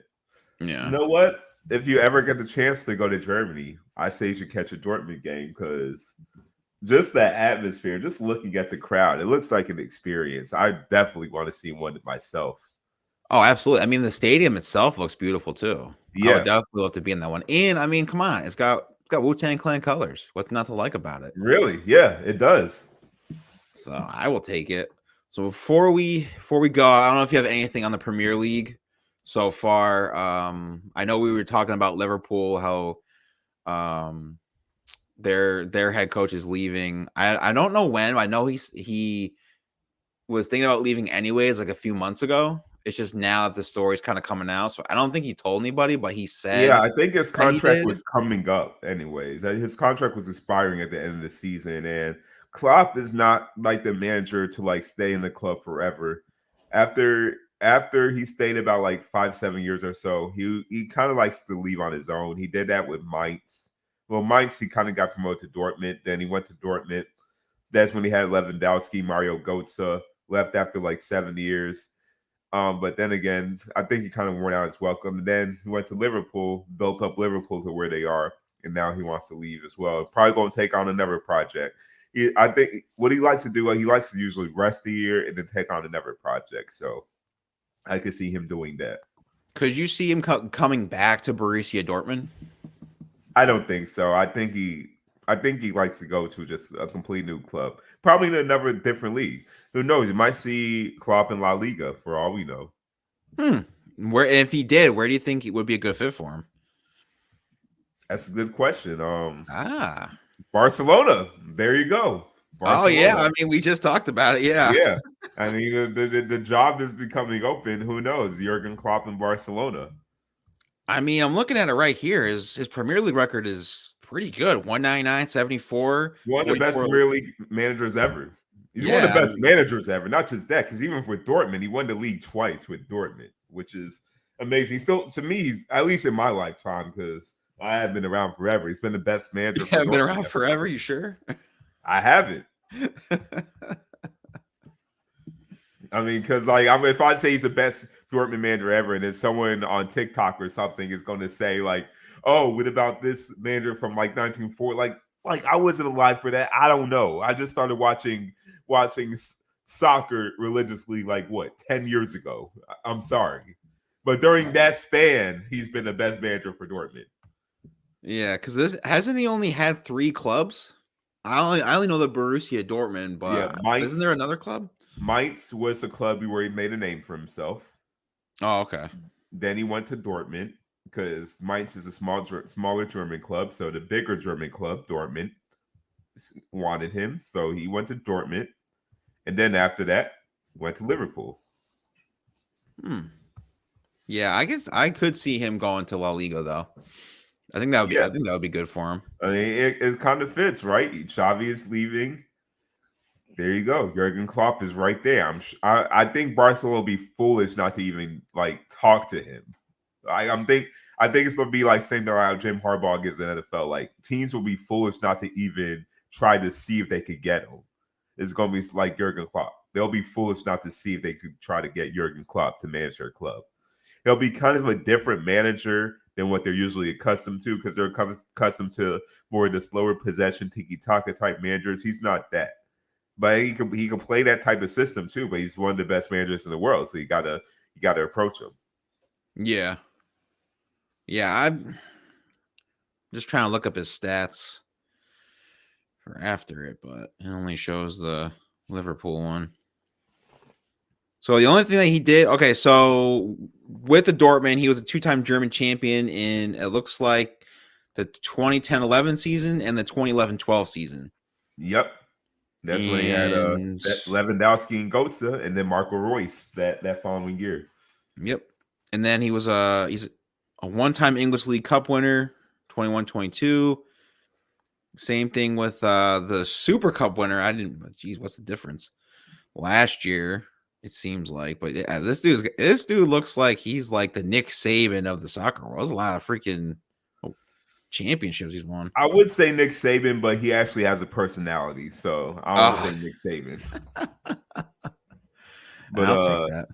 You Yeah. know what? If you ever get the chance to go to Germany, I say you should catch a Dortmund game because just that atmosphere, just looking at the crowd, it looks like an experience. I definitely want to see one myself. Oh, absolutely. I mean, the stadium itself looks beautiful too. I would Yeah, definitely love to be in that one. And I mean, come on, it's got Wu-Tang Clan colors. What's not to like about it? really. Yeah, it does. So I will take it. So before we go, I don't know if you have anything on the Premier League so far. I know we were talking about Liverpool, how um their head coach is leaving. I don't know when. I know he was thinking about leaving anyways, like a few months ago. It's just now that the story's kind of coming out. So I don't think he told anybody, but he Yeah, said I think his that he contract did. was coming up anyways. His contract was expiring at the end of the season, and Klopp is not like the manager to like stay in the club forever. After he stayed about like 5-7 years or so, he kind of likes to leave on his own. He did that with Mainz. Well, Mainz he kind of got promoted to Dortmund. Then he went to Dortmund. That's when he had Lewandowski, Mario Götze left after like 7 years. But then again, I think he kind of worn out his welcome. And then he went to Liverpool, built up Liverpool to where they are, and now he wants to leave as well. Probably going to take on another project. I think what he likes to do, he likes to usually rest a year and then take on another project. So I could see him doing that. Could you see him coming back to Borussia Dortmund? I don't think so. I think he likes to go to just a complete new club, probably in another different league. Who knows? You might see Klopp in La Liga for all we know. Where if he did, where do you think it would be a good fit for him? That's a good question. Ah, Barcelona. There you go. Oh yeah, I mean we just talked about it. Yeah, Yeah. I mean the job is becoming open. Who knows? Jurgen Klopp in Barcelona. I mean I'm looking at it right here. His Premier League record is pretty good. 199, 74, One of the best 44. Premier League managers ever. He's one of Yeah, the best managers ever. Not just that, because even with Dortmund, he won the league twice with Dortmund, which is amazing. Still, to me, he's at least in my lifetime, because I have been around forever. He's been the best manager you for haven't been Dortmund. around forever. You sure? I haven't. I mean, because if I say he's the best Dortmund manager ever, and then someone on TikTok or something is going to say like, "Oh, what about this manager from like 1940?" Like I wasn't alive for that. I don't know. I just started watching soccer religiously like what 10 years ago. I'm sorry, but during that span, he's been the best manager for Dortmund. Yeah, because this hasn't he only had 3 clubs? I only know the Borussia Dortmund, Yeah, but isn't there another club? Mainz was a club where he made a name for himself. Oh, okay. Then he went to Dortmund because Mainz is a smaller German club. So the bigger German club, Dortmund, wanted him. So he went to Dortmund. And then after that, went to Liverpool. Yeah, I guess I could see him going to La Liga though. I think Yeah. that would be good for him. I mean, it kind of fits, right? Xavi is leaving. There you go. Jurgen Klopp is right there. I think Barcelona will be foolish not to even like talk to him. I think it's gonna be like same thing how Jim Harbaugh gives the NFL. Like teams will be foolish not to even try to see if they could get him. It's gonna be like Jurgen Klopp. They'll be foolish not to see if they could try to get Jurgen Klopp to manage their club. He'll be kind of a different manager than what they're usually accustomed to because they're accustomed to more of the slower possession tiki taka type managers. He's not that, but he can play that type of system too. But he's one of the best managers in the world, so you gotta approach him. Yeah. Yeah, I'm just trying to look up his stats for after it, but it only shows the Liverpool one. So the only thing that he did, okay, so with the Dortmund, he was a 2-time German champion in it looks like the 2010-11 season and the 2011-12 season. Yep, that's when he had And Lewandowski and Götze, and then Marco Reus that following year. yep. And then he's a 1-time English League Cup winner, 21-22. Same thing with the Super Cup winner. Geez, what's the difference? Last year, it seems like, but yeah, this dude looks like he's like the Nick Saban of the soccer world. There's a lot of freaking championships he's won. I would say Nick Saban, but he actually has a personality, so I don't want to say Nick Saban. But I'll take that.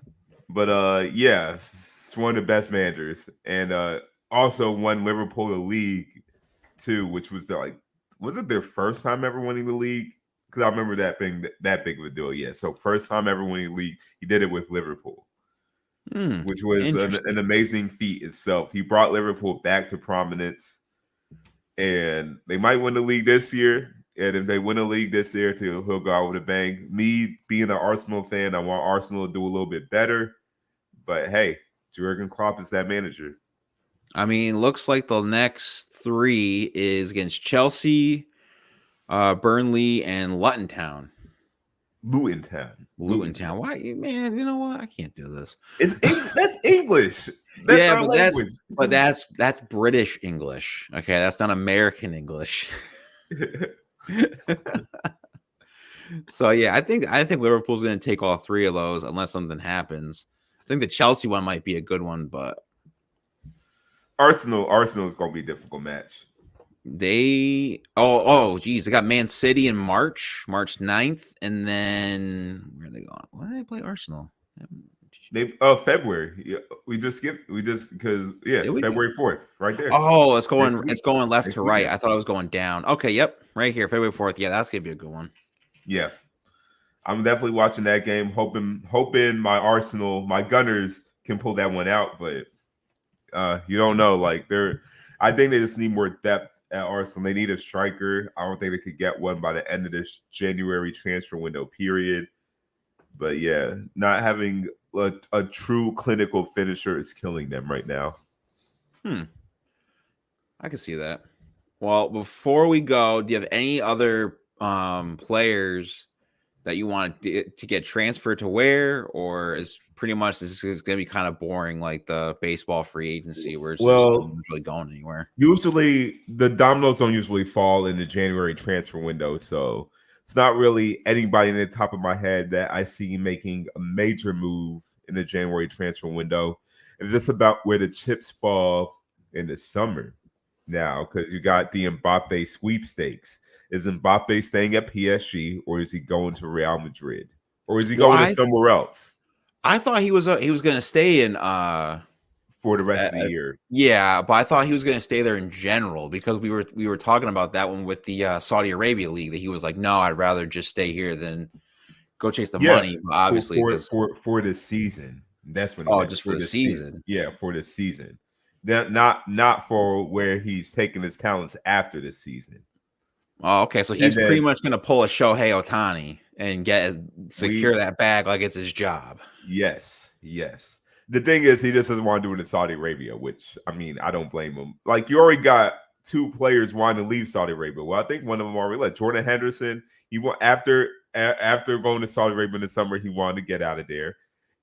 But yeah, it's one of the best managers, and also won Liverpool the league too, which was was it their first time ever winning the league? Because I remember that being that big of a deal. Yeah, so first time ever winning the league, he did it with Liverpool, which was an amazing feat itself. He brought Liverpool back to prominence, and they might win the league this year. And if they win the league this year, he'll go out with a bang. Me being an Arsenal fan, I want Arsenal to do a little bit better. But hey, Jurgen Klopp is that manager. I mean, looks like the next 3 is against Chelsea, Burnley, and Luton Town. Luton Town. Why, man? You know what? I can't do this. That's English. That's yeah, our but language. that's British English. Okay, that's not American English. So yeah, I think Liverpool's going to take all 3 of those unless something happens. I think the Chelsea one might be a good one, but Arsenal is going to be a difficult match. They geez, they got Man City in March 9th, and then where are they going? Why do they play Arsenal? They February. Yeah, we just skipped. We just because Did we? February 4th, right there. Oh, Next it's week. going left to Next right. weekend. I thought I was going down. Okay, yep, right here, February 4th. Yeah, that's gonna be a good one. Yeah. I'm definitely watching that game, hoping my Arsenal, my Gunners can pull that one out, but you don't know. Like I think they just need more depth at Arsenal. They need a striker. I don't think they could get one by the end of this January transfer window period. But yeah, not having a true clinical finisher is killing them right now. I can see that. Well, before we go, do you have any other players that you want to get transferred to where, or is pretty much this is going to be kind of boring like the baseball free agency where it's just no Well, one's really going anywhere? usually the dominoes don't usually fall in the January transfer window, so it's not really anybody in the top of my head that I see making a major move in the January transfer window. It's just about where the chips fall in the summer now, because you got the Mbappe sweepstakes. Is Mbappe staying at PSG or is he going to Real Madrid or is he Well, going to somewhere else I thought he was going to stay in for the rest of the year? yeah, but I thought he was going to stay there in general because we were talking about that one with the Saudi Arabia league that he was like, no, I'd rather just stay here than go chase the Yeah, money. But obviously, because for this season. That's what he oh, meant just for for the this season. season. Yeah, for this season. That not for where he's taking his talents after this season. Oh, okay. So And he's pretty then much going to pull a Shohei Otani and secure we that bag like it's his job. yes. The thing is, he just doesn't want to do it in Saudi Arabia, which I mean, I don't blame him. Like you already got two players wanting to leave Saudi Arabia. Well, I think one of them already left. Jordan Henderson. He want after going to Saudi Arabia in the summer, he wanted to get out of there.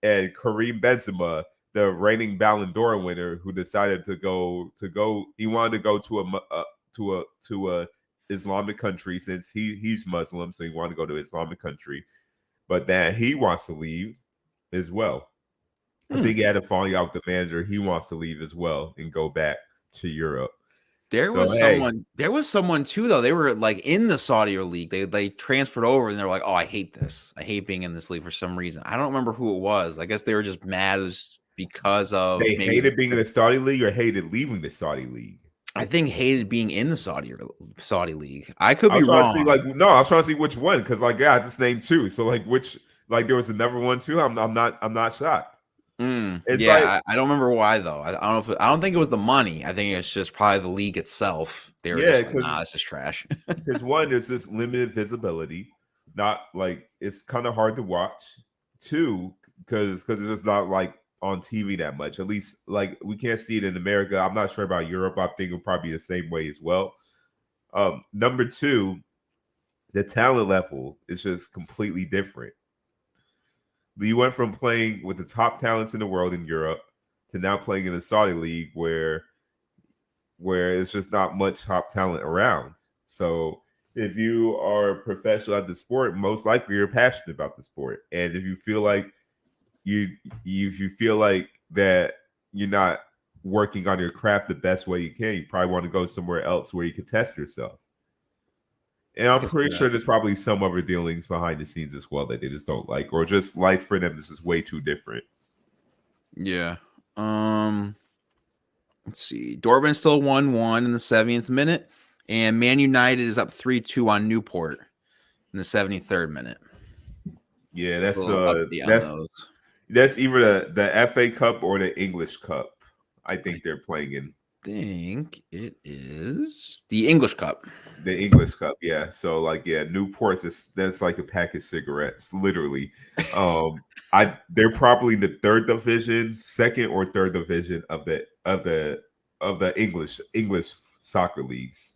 And Kareem Benzema, the reigning Ballon d'Or winner, who decided to go. He wanted to go to a Islamic country since he's Muslim, so he wanted to go to Islamic country. But then he wants to leave as well. I think he had a falling out with the manager. He wants to leave as well and go back to Europe. So hey, There was someone too though. They were like in the Saudi league. They transferred over and they're like, "Oh, I hate this. I hate being in this league for some reason." I don't remember who it was. I guess they were just mad because of they maybe hated being in the Saudi league or hated leaving the Saudi league. I think hated being in the Saudi league. I could I be was trying to see wrong. like no, I was trying to see which one because like yeah, I just named two. So like which like there was another one too. I'm not shocked. It's like Yeah, I don't remember why though. I don't know if I don't think it was the money. I think it's just probably the league itself. They were yeah, just like, "Nah, this is trash." because one, there's this limited visibility. Not like it's kind of hard to watch. Two, because it's just not like on TV that much. At least like we can't see it in America. I'm not sure about Europe. I think it'll probably be the same way as well. Number two, the talent level is just completely different. You went from playing with the top talents in the world in Europe to now playing in the Saudi league where it's just not much top talent around. So if you are a professional at the sport, most likely you're passionate about the sport. And if you feel like you if you feel like that you're not working on your craft the best way you can, you probably want to go somewhere else where you can test yourself. And I I'm can see pretty that. sure there's probably some other dealings behind the scenes as well that they just don't like, or just life for them is just way too different. Yeah. Um. Let's see. Dortmund still 1-1 in the 70th minute, and Man United is up 3-2 on Newport in the 73rd minute. Yeah, A little update on those. that's either the FA Cup or the English Cup. I think they're playing in Think it is the English Cup. the English Cup. Yeah, so like yeah, Newport's that's like a pack of cigarettes, literally. They're probably in the third division, second or third division of the English soccer leagues.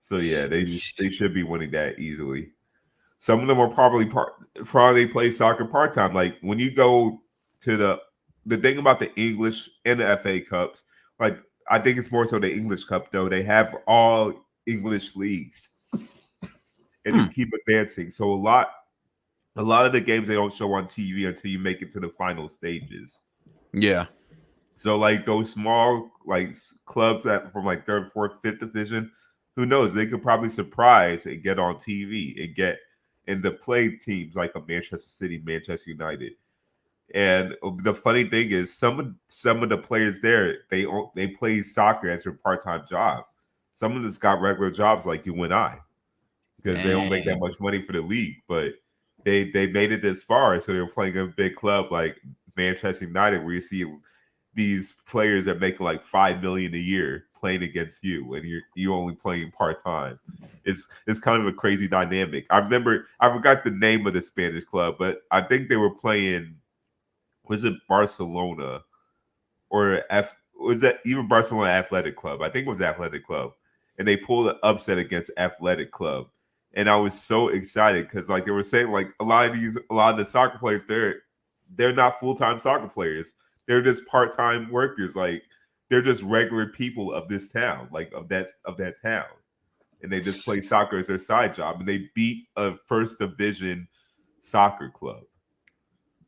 So yeah, they should be winning that easily. Some of them are probably play soccer part time. Like when you go to the thing about the English and the FA Cups, like I think it's more so the English Cup though. They have all English leagues and you keep advancing. So a lot of the games they don't show on TV until you make it to the final stages. Yeah. So like those small like clubs that from like third, fourth, fifth division, who knows? They could probably surprise and get on TV and get in the play teams like a Manchester City, Manchester United. And the funny thing is, some of the players there, they play soccer as their part-time job. Some of us got regular jobs like you and I, because they don't make that Dang. much money for the league, but they made it this far. So they're playing a big club like Manchester United, where you see these players that make like 5 million a year playing against you, and you only playing part time. It's kind of a crazy dynamic. I forgot the name of the Spanish club, but I think they were playing. Was it Barcelona or was that even Barcelona Athletic Club? I think it was Athletic Club, and they pulled an upset against Athletic Club, and I was so excited because like they were saying like a lot of the soccer players they're not full time soccer players. They're just part time workers. Like they're just regular people of this town, like of that town, and they just play soccer as their side job, and they beat a first division soccer club.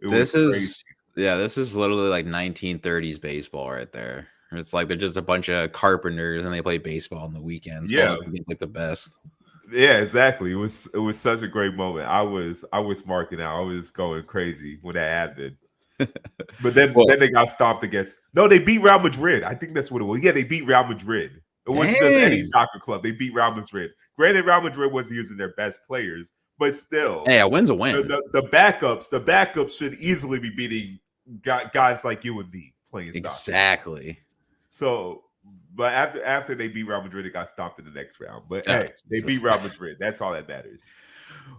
It was This crazy. is this is literally like 1930s baseball right there. It's like they're just a bunch of carpenters and they play baseball on the weekends, Yeah, going against like the best. yeah, exactly. It was such a great moment. I was marking out. I was going crazy when that happened. But then Well, they got stopped against. No, they beat Real Madrid. I think that's what it was. Yeah, they beat Real Madrid. It wasn't just any dang. soccer club. They beat Real Madrid. Granted, Real Madrid wasn't using their best players, but still, Hey, a win's a win. the backups should easily be beating guys like you and me playing soccer. Exactly. So, but after they beat Real Madrid, they got stopped in the next round. But Oh, hey, they beat Jesus. Real Madrid. That's all that matters.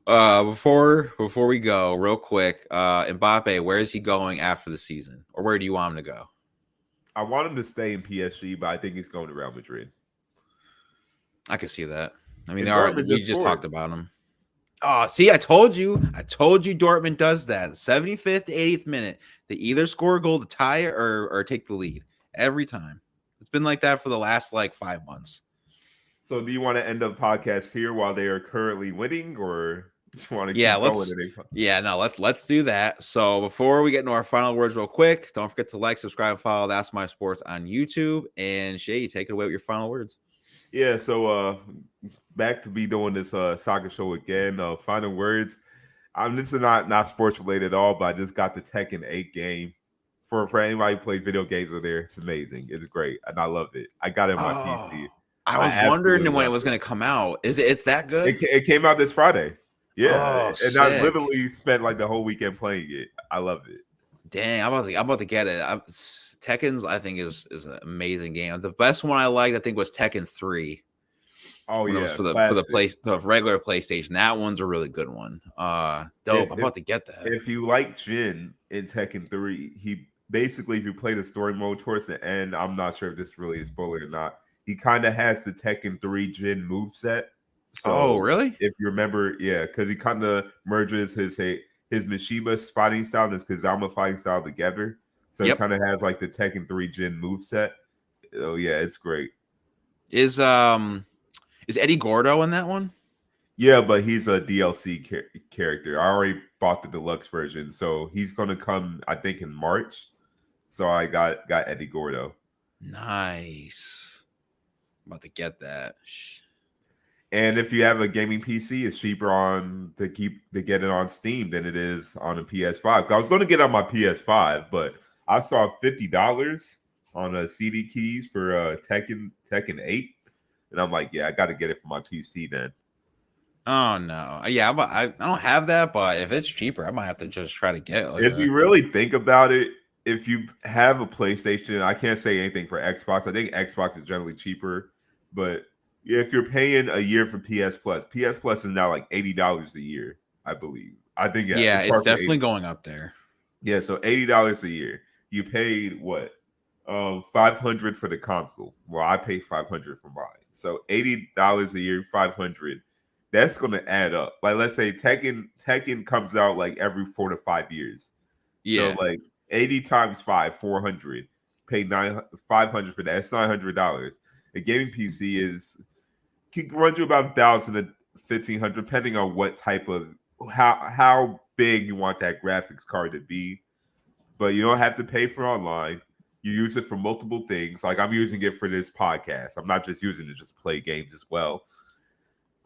Before we go, real quick, Mbappe, where is he going after the season, or where do you want him to go? I want him to stay in PSG, but I think he's going to Real Madrid. I can see that. I mean, And they are. Dortmund We just just scored. talked about him. Oh, see, I told you. Dortmund does that. 75th to 80th minute. They either score a goal to tie it or take the lead every time. It's been like that for the last like 5 months. So, do you want to end the podcast here while they are currently winning, or do you want to Yeah, keep going? let's. Yeah, no, let's do that. So before we get into our final words, real quick, don't forget to like, subscribe, follow That's My Sports on YouTube. And Shay, take it away with your final words. Yeah. So, back to be doing this soccer show again. Final words. This is not sports related at all, but I just got the Tekken 8 game. For anybody who plays video games over there, it's amazing. It's great, and I love it. I got it on my Oh, PC. I I was wondering absolutely when it love was it. going to come out. It's that good? It came out this Friday. Yeah, Oh, and I sick. literally spent like the whole weekend playing it. I love it. Dang, I'm about to get it. Tekken's, I think, is an amazing game. The best one I liked, I think, was Tekken 3 Oh when it was yeah, for classic. the regular PlayStation. That one's a really good one. Dope. If I'm if about to get that. if you like Jin in Tekken 3, he basically, if you play the story mode towards the end, I'm not sure if this really is spoiler or not. He kind of has the Tekken 3 Jin move set. Oh, So really? if you remember, yeah, because he kind of merges his Mishima's fighting style and his Kazama fighting style together. So he Yep. kind of has like the Tekken 3 Jin move set. Oh yeah, it's great. Is Eddie Gordo in that one? Yeah, but he's a DLC character. I already bought the deluxe version, so he's gonna come, I think, in March. So I got Eddie Gordo. Nice. I'm about to get that. And if you have a gaming PC, it's cheaper to get it on Steam than it is on a PS5. I was going to get on my PS5, but I saw $50 on a CD keys for Tekken 8, and I'm like, yeah, I got to get it for my PC then. Oh no. Yeah, I don't have that, but if it's cheaper, I might have to just try to get like If a. you really think about it, if you have a PlayStation, I can't say anything for Xbox. I think Xbox is generally cheaper, but if you're paying a year for PS Plus is now like $80 a year, I believe. I think yeah, Yeah, it it's charges for definitely 80. going up there. Yeah, so $80 a year. You paid what? 500 for the console. Well, I pay 500 for mine. So $80 a year, 500. That's gonna add up. Like let's say Tekken comes out like every 4 to 5 years. So Yeah. like 80 times 5, 400. Pay 500 for that. That's $900. A gaming PC can run you about 1,000 to 1,500, depending on what type of how big you want that graphics card to be. But you don't have to pay for online. You use it for multiple things. Like I'm using it for this podcast. I'm not just using it just to play games as well.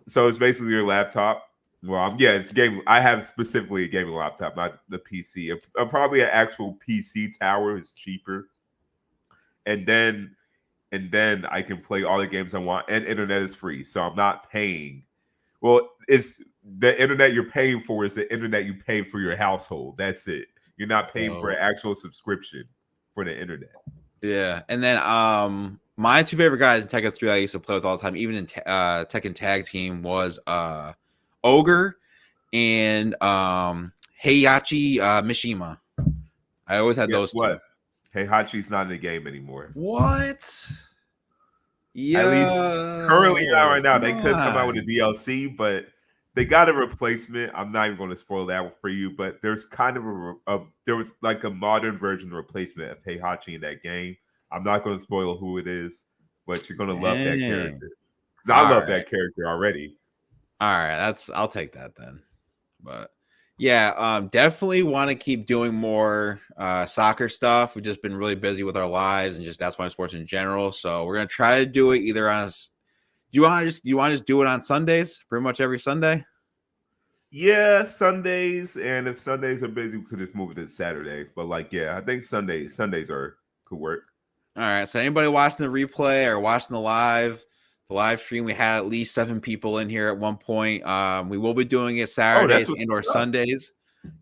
So it's basically your laptop. Well, yeah, it's game. I have specifically a gaming laptop, not the PC. Probably an actual PC tower is cheaper, and then I can play all the games I want, and internet is free, so I'm not paying. Well, it's the internet you're paying for is the internet you pay for your household. That's it. You're not paying for an actual subscription for the internet. Yeah, and then my two favorite guys in Tekken 3 I used to play with all the time, even in Tekken Tag Team, was Ogre and Heihachi Mishima. I always had those two. Heihachi's not in the game anymore. What? Yeah. At least currently not right now. They could come out with a DLC, but they got a replacement. I'm not even going to spoil that for you, but there's kind of there was like a modern version replacement of Heihachi in that game. I'm not going to spoil who it is, but you're going to love that character. Because I love that character already. All right, I'll take that then. But yeah, definitely want to keep doing more soccer stuff. We've just been really busy with our lives and just that's why sports in general. So we're gonna try to do it either on. Do you want to just do it on Sundays? Pretty much every Sunday. Yeah, Sundays, and if Sundays are busy, we could just move it to Saturday. But like, yeah, I think Sundays could work. All right. So anybody watching the replay or watching the live stream, we had at least 7 people in here at one point. We will be doing it Saturdays and or Sundays.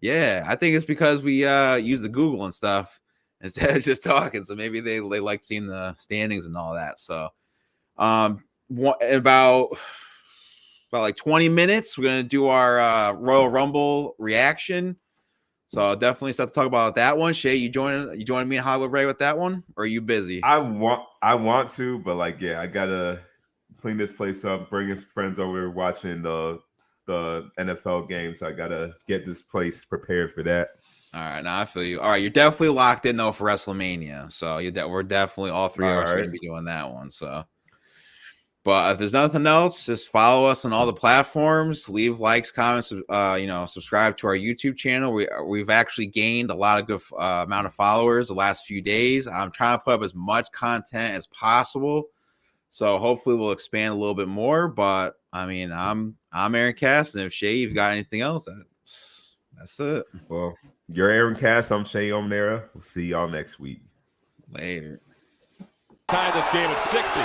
Yeah, I think it's because we use the Google and stuff instead of just talking. So maybe they like seeing the standings and all that. So about like 20 minutes, we're gonna do our Royal Rumble reaction. So I'll definitely start to talk about that one. Shay, you joining me in Hollywood Ray with that one? Or are you busy? I want to, but like, yeah, I gotta clean this place up, bring his friends over watching the NFL games. I gotta get this place prepared for that. All right, now I feel you. All right, you're definitely locked in though for WrestleMania. So we're definitely all three of us are gonna be doing that one. So, but if there's nothing else, just follow us on all the platforms. Leave likes, comments. Subscribe to our YouTube channel. We've actually gained a lot of good amount of followers the last few days. I'm trying to put up as much content as possible. So hopefully we'll expand a little bit more. But I mean, I'm Aaron Cass, and if Shay, you've got anything else, that's it. Well, you're Aaron Cass. I'm Shay Omnera. We'll see y'all next week. Later. Tie this game at 60.